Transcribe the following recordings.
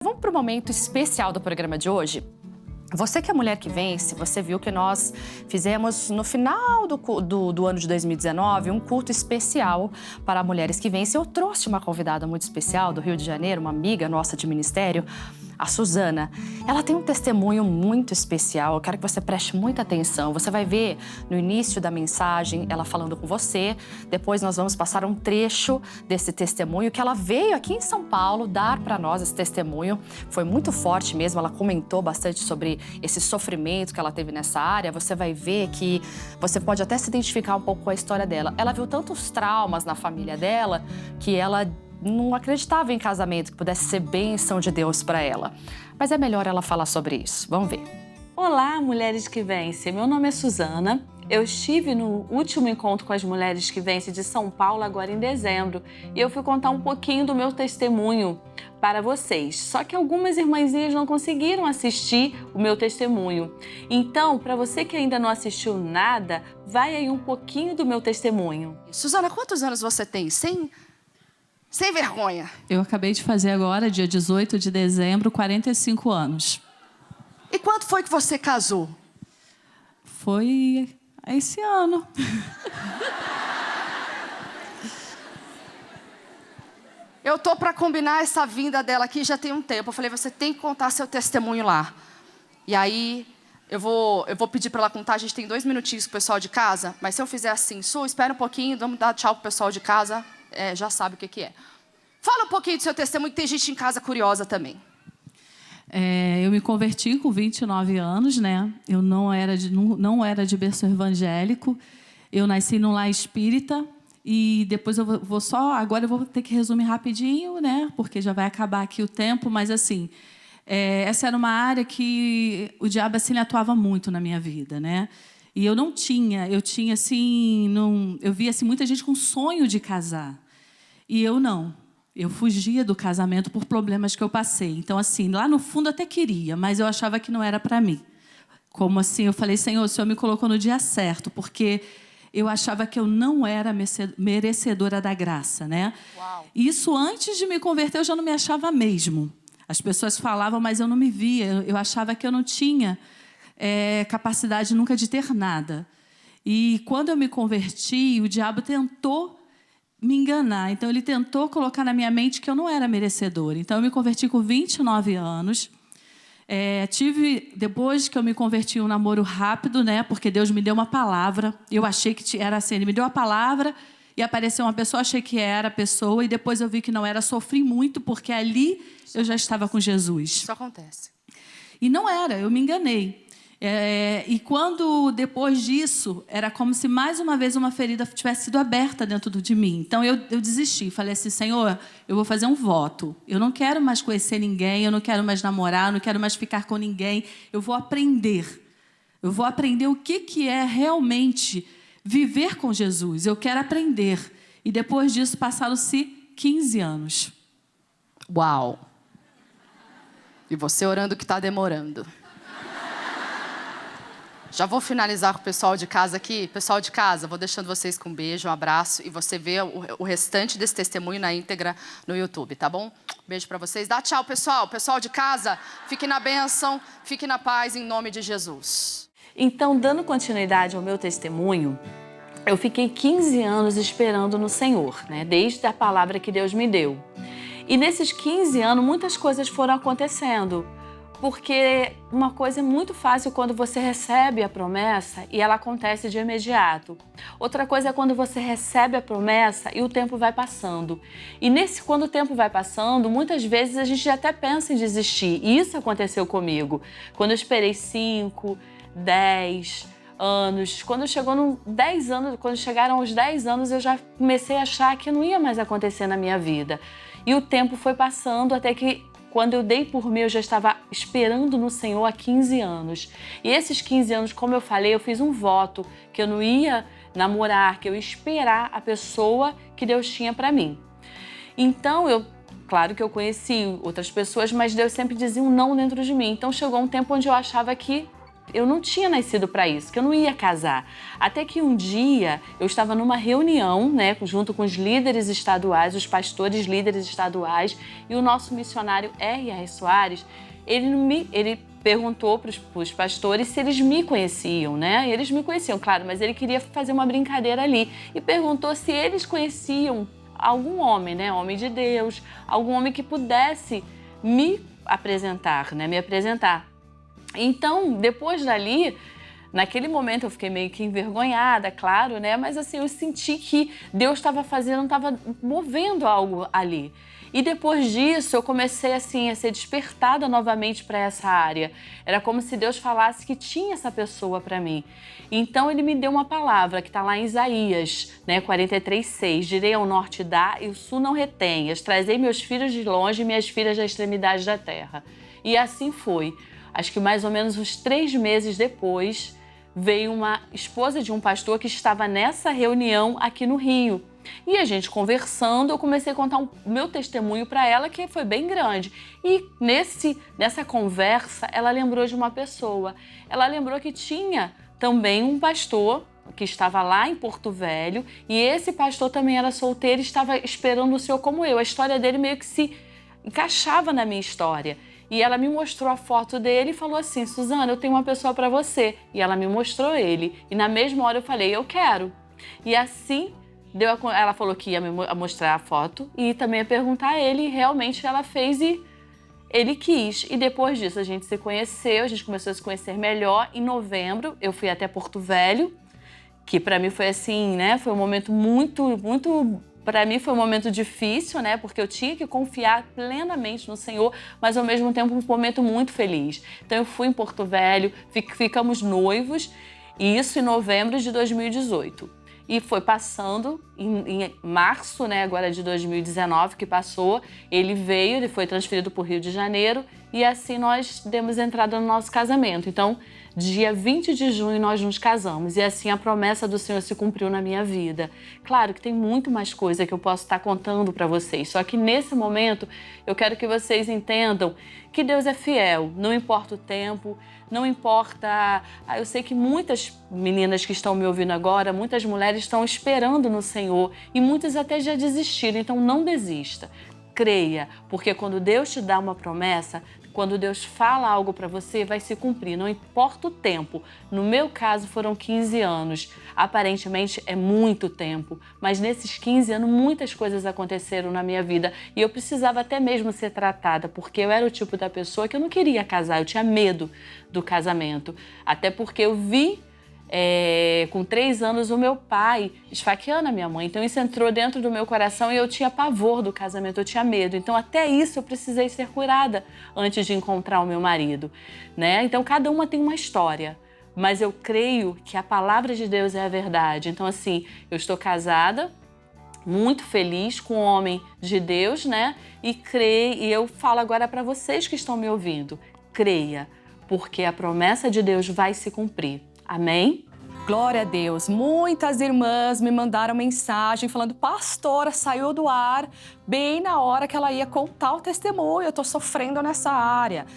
Vamos para o momento especial do programa de hoje? Você que é mulher que vence, você viu que nós fizemos no final do ano de 2019 um culto especial para mulheres que vencem. Eu trouxe uma convidada muito especial do Rio de Janeiro, uma amiga nossa de ministério, a Suzana. Ela tem um testemunho muito especial, eu quero que você preste muita atenção. Você vai ver no início da mensagem ela falando com você, depois nós vamos passar um trecho desse testemunho que ela veio aqui em São Paulo dar para nós esse testemunho. Foi muito forte mesmo, ela comentou bastante sobre esse sofrimento que ela teve nessa área. Você vai ver que você pode até se identificar um pouco com a história dela. Ela viu tantos traumas na família dela que ela não acreditava em casamento, que pudesse ser bênção de Deus para ela. Mas é melhor ela falar sobre isso. Vamos ver. Olá, mulheres que vencem. Meu nome é Suzana. Eu estive no último encontro com as mulheres que vencem de São Paulo agora em dezembro e eu fui contar um pouquinho do meu testemunho para vocês. Só que algumas irmãzinhas não conseguiram assistir o meu testemunho. Então, para você que ainda não assistiu nada, vai aí um pouquinho do meu testemunho. Suzana, quantos anos você tem? Sem vergonha. Eu acabei de fazer agora, dia 18 de dezembro, 45 anos. E quando foi que você casou? Foi esse ano. Eu tô para combinar essa vinda dela aqui já tem um tempo. Eu falei, você tem que contar seu testemunho lá. E aí, eu vou pedir para ela contar. A gente tem 2 minutinhos com o pessoal de casa. Mas se eu fizer assim, Su, espera um pouquinho, vamos dar tchau pro pessoal de casa. Já sabe o que é. Fala um pouquinho do seu testemunho, que tem gente em casa curiosa também. Eu me converti com 29 anos, né? Eu não era de berço evangélico. Eu nasci num lar espírita. E depois agora eu vou ter que resumir rapidinho, né? Porque já vai acabar aqui o tempo. Mas, assim, essa era uma área que o diabo, assim, ele atuava muito na minha vida, né? E eu tinha, assim, eu via, assim, muita gente com sonho de casar. E eu não. Eu fugia do casamento por problemas que eu passei. Então, assim, lá no fundo até queria, mas eu achava que não era para mim. Como assim? Eu falei, Senhor, o Senhor me colocou no dia certo, porque eu achava que eu não era merecedora da graça, né? Uau. Isso antes de me converter, eu já não me achava mesmo. As pessoas falavam, mas eu não me via. Eu achava que eu não tinha capacidade nunca de ter nada. E quando eu me converti, o diabo tentou me enganar. Então, ele tentou colocar na minha mente que eu não era merecedora. Então, eu me converti com 29 anos. Depois que eu me converti, um namoro rápido, né? Porque Deus me deu uma palavra. Eu achei que era assim. Ele me deu a palavra e apareceu uma pessoa, achei que era a pessoa. E depois eu vi que não era. Sofri muito, porque ali eu já estava com Jesus. Isso acontece. E não era, eu me enganei. E quando, depois disso, era como se mais uma vez uma ferida tivesse sido aberta dentro de mim. Então, eu desisti. Falei assim, Senhor, eu vou fazer um voto. Eu não quero mais conhecer ninguém, eu não quero mais namorar, eu não quero mais ficar com ninguém. Eu vou aprender. Eu vou aprender o que é realmente viver com Jesus. Eu quero aprender. E depois disso, passaram-se 15 anos. Uau! E você orando que está demorando. Já vou finalizar com o pessoal de casa aqui. Pessoal de casa, vou deixando vocês com um beijo, um abraço. E você vê o restante desse testemunho na íntegra no YouTube, tá bom? Beijo pra vocês. Dá tchau, pessoal. Pessoal de casa, fique na bênção, fique na paz, em nome de Jesus. Então, dando continuidade ao meu testemunho, eu fiquei 15 anos esperando no Senhor, né? Desde a palavra que Deus me deu. E nesses 15 anos, muitas coisas foram acontecendo. Porque uma coisa é muito fácil quando você recebe a promessa e ela acontece de imediato. Outra coisa é quando você recebe a promessa e o tempo vai passando. E quando o tempo vai passando, muitas vezes a gente até pensa em desistir. E isso aconteceu comigo. Quando eu esperei 5, 10 anos, quando chegaram os 10 anos, eu já comecei a achar que não ia mais acontecer na minha vida. E o tempo foi passando até que quando eu dei por mim, eu já estava esperando no Senhor há 15 anos. E esses 15 anos, como eu falei, eu fiz um voto que eu não ia namorar, que eu ia esperar a pessoa que Deus tinha para mim. Então, claro que eu conheci outras pessoas, mas Deus sempre dizia um não dentro de mim. Então, chegou um tempo onde eu achava que eu não tinha nascido para isso, que eu não ia casar. Até que um dia eu estava numa reunião, né, junto com os líderes estaduais, os pastores líderes estaduais, e o nosso missionário R.R. Soares, ele perguntou para os pastores se eles me conheciam, né? E eles me conheciam, claro, mas ele queria fazer uma brincadeira ali e perguntou se eles conheciam algum homem, né, homem de Deus, algum homem que pudesse me apresentar, né, me apresentar. Então, depois dali, naquele momento eu fiquei meio que envergonhada, claro, né? Mas assim, eu senti que Deus estava fazendo, estava movendo algo ali. E depois disso, eu comecei assim a ser despertada novamente para essa área. Era como se Deus falasse que tinha essa pessoa para mim. Então, ele me deu uma palavra que está lá em Isaías, né, 43:6. Direi ao norte dá e o sul não retenhas. Trazei meus filhos de longe e minhas filhas da extremidade da terra. E assim foi. Acho que mais ou menos uns 3 meses depois, veio uma esposa de um pastor que estava nessa reunião aqui no Rio. E a gente conversando, eu comecei a contar o meu testemunho para ela, que foi bem grande. E nessa conversa, ela lembrou de uma pessoa. Ela lembrou que tinha também um pastor que estava lá em Porto Velho, e esse pastor também era solteiro e estava esperando o Senhor como eu. A história dele meio que se encaixava na minha história. E ela me mostrou a foto dele e falou assim: Suzana, eu tenho uma pessoa para você. E ela me mostrou ele. E na mesma hora eu falei: eu quero. E assim, ela falou que ia me mostrar a foto e também ia perguntar a ele. E realmente ela fez e ele quis. E depois disso a gente se conheceu, a gente começou a se conhecer melhor. Em novembro eu fui até Porto Velho, que para mim foi assim, né? Foi um momento muito... Para mim foi um momento difícil, né? Porque eu tinha que confiar plenamente no Senhor, mas ao mesmo tempo um momento muito feliz. Então eu fui em Porto Velho, ficamos noivos, e isso em novembro de 2018. E foi passando, em março, né, agora de 2019 que passou, ele foi transferido para o Rio de Janeiro, e assim nós demos entrada no nosso casamento. Então, dia 20 de junho nós nos casamos, e assim a promessa do Senhor se cumpriu na minha vida. Claro que tem muito mais coisa que eu posso estar contando para vocês, só que nesse momento eu quero que vocês entendam que Deus é fiel, não importa o tempo, não importa... Eu sei que muitas meninas que estão me ouvindo agora, muitas mulheres estão esperando no Senhor e muitas até já desistiram, então não desista. Creia, porque quando Deus te dá uma promessa, quando Deus fala algo para você, vai se cumprir, não importa o tempo. No meu caso, foram 15 anos. Aparentemente, é muito tempo, mas nesses 15 anos, muitas coisas aconteceram na minha vida e eu precisava até mesmo ser tratada, porque eu era o tipo da pessoa que eu não queria casar, eu tinha medo do casamento. Até porque eu vi com 3 anos o meu pai esfaqueando a minha mãe, então isso entrou dentro do meu coração e eu tinha pavor do casamento, eu tinha medo, então até isso eu precisei ser curada antes de encontrar o meu marido, né? Então cada uma tem uma história, mas eu creio que a palavra de Deus é a verdade. Então assim, eu estou casada, muito feliz com um homem de Deus, né? E eu falo agora para vocês que estão me ouvindo, creia, porque a promessa de Deus vai se cumprir. Amém? Glória a Deus. Muitas irmãs me mandaram mensagem falando: pastora, saiu do ar bem na hora que ela ia contar o testemunho, eu tô sofrendo nessa área.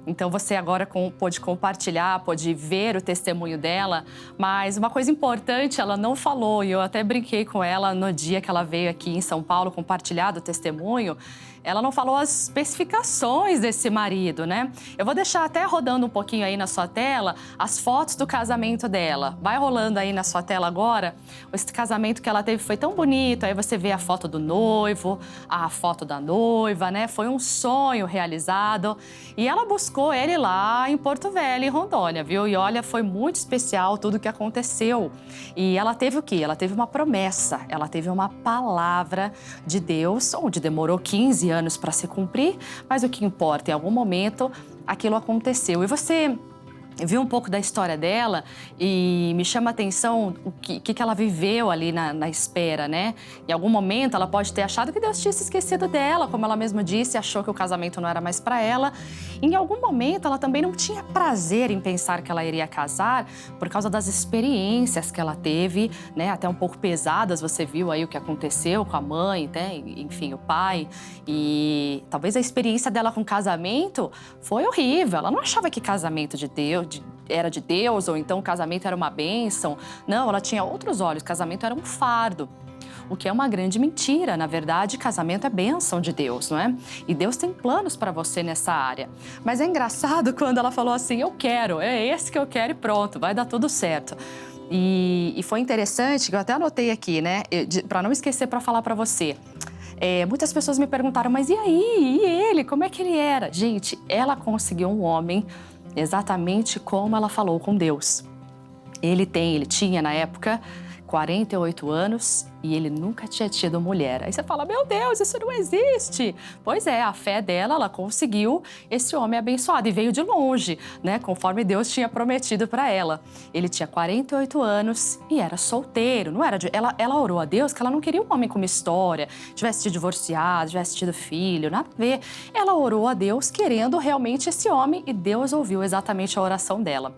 Então você agora pode compartilhar, pode ver o testemunho dela, mas uma coisa importante ela não falou, e eu até brinquei com ela no dia que ela veio aqui em São Paulo compartilhar do testemunho. Ela não falou as especificações desse marido, né? Eu vou deixar até rodando um pouquinho aí na sua tela as fotos do casamento dela. Vai rolando aí na sua tela agora. Esse casamento que ela teve foi tão bonito. Aí você vê a foto do noivo, a foto da noiva, né? Foi um sonho realizado. E ela buscou ele lá em Porto Velho, em Rondônia, viu? E olha, foi muito especial tudo o que aconteceu. E ela teve o quê? Ela teve uma promessa, ela teve uma palavra de Deus, onde demorou 15 anos para se cumprir, mas o que importa, em algum momento aquilo aconteceu. E você viu um pouco da história dela e me chama a atenção o que ela viveu ali na espera, né? Em algum momento ela pode ter achado que Deus tinha se esquecido dela, como ela mesma disse, achou que o casamento não era mais para ela. Em algum momento ela também não tinha prazer em pensar que ela iria casar por causa das experiências que ela teve, né? Até um pouco pesadas, você viu aí o que aconteceu com a mãe, né? Enfim, o pai. E talvez a experiência dela com casamento foi horrível. Ela não achava que casamento de Deus, era de Deus, ou então o casamento era uma bênção. Não, ela tinha outros olhos, o casamento era um fardo. O que é uma grande mentira. Na verdade, casamento é bênção de Deus, não é? E Deus tem planos para você nessa área. Mas é engraçado quando ela falou assim, eu quero, é esse que eu quero e pronto, vai dar tudo certo. E foi interessante, que eu até anotei aqui, né? Para não esquecer para falar para você. Muitas pessoas me perguntaram, mas e aí? E ele? Como é que ele era? Gente, ela conseguiu um homem exatamente como ela falou com Deus. Ele tinha na época 48 anos e ele nunca tinha tido mulher. Aí você fala, meu Deus, isso não existe. Pois é, a fé dela, ela conseguiu esse homem abençoado e veio de longe, né? Conforme Deus tinha prometido para ela. Ele tinha 48 anos e era solteiro, não era? Ela orou a Deus que ela não queria um homem com uma história, tivesse sido divorciado, tivesse tido filho, nada a ver. Ela orou a Deus querendo realmente esse homem e Deus ouviu exatamente a oração dela.